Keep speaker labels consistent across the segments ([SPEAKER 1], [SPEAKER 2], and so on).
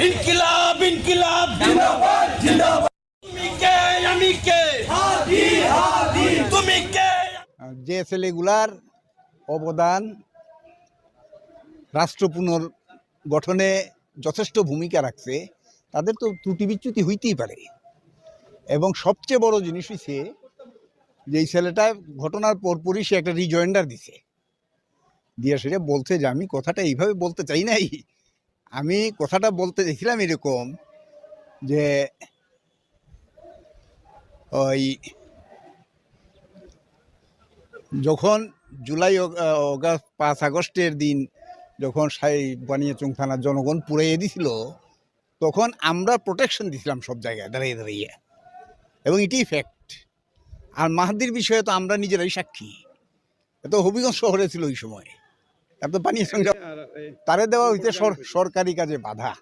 [SPEAKER 1] ইনকিলাব ইনকিলাব জিন্দাবাদ জিন্দাবাদ তুমি কে আমি কে হাদি হাদি তুমি কে
[SPEAKER 2] যে ছেলেগুলার অবদান রাষ্ট্র পুনর্গঠনে যথেষ্ট ভূমিকা রাখছে তাদের তো ত্রুটি বিচ্যুতি হইতেই পারে। এবং সবচেয়ে বড় জিনিস হচ্ছে যে এই ছেলেটা ঘটনার পরপরই সে একটা রিজয়েন্ডার দিছে, দিয়ে সেটা বলছে যে আমি কথাটা এইভাবে বলতে চাই নাই, আমি কথাটা বলতে চাইছিলাম এরকম যে ওই যখন জুলাই অগাস্ট 5 আগস্টের দিন যখন বানিয়াচং থানার জনগণ পুড়াইয়ে দিছিল তখন আমরা প্রোটেকশন দিছিলাম সব জায়গায় দাঁড়িয়ে দাঁড়িয়ে, এবং এটাই ফ্যাক্ট। আর মাহাদির বিষয়ে তো আমরা নিজেরাই সাক্ষী, এত হবিগঞ্জ শহরে ছিল ওই সময়, তারপর বানিয়াচং তারে দেওয়া হইতে সরকারি কাজে বাধা।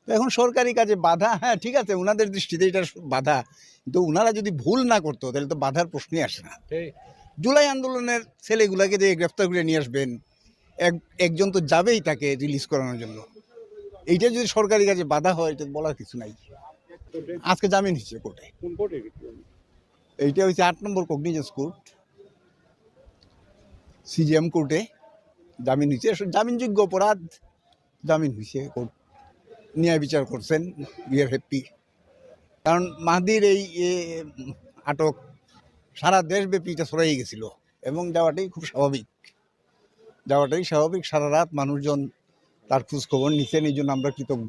[SPEAKER 2] তো এখন সরকারি কাজে বাধা, হ্যাঁ ঠিক আছে, ওনাদের দৃষ্টিতে এটা বাধা, কিন্তু ওনারা যদি ভুল না করতো তাহলে তো বাধার প্রশ্নই আসে না। জুলাই আন্দোলনের ছেলেগুলাকে যে গ্রেফতার করে নিয়ে আসবেন, একজন তো যাবেই তাকে রিলিজ করানোর জন্য, এইটা যদি সরকারি কাজে বাধা হয় এটা বলার কিছু নাই। আজকে জামিন হয়েছে কোর্টে, এইটা হচ্ছে 8 নম্বর কগনিজেন্স কোর্ট, সিজিএম কোর্টে জামিন হয়েছে। জামিনযোগ্য অপরাধ জামিন হয়েছে, কোর্ট ন্যায় বিচার করছেন, উই আর হ্যাপি। কারণ মাহাদির এই আটক সারা দেশব্যাপী এটা ছড়াই গেছিল, এবং যাওয়াটাই খুব স্বাভাবিক, সারা রাত মানুষজন তার খোঁজ খবর নিচ্ছেন, এই জন্য আমরা কৃতজ্ঞ।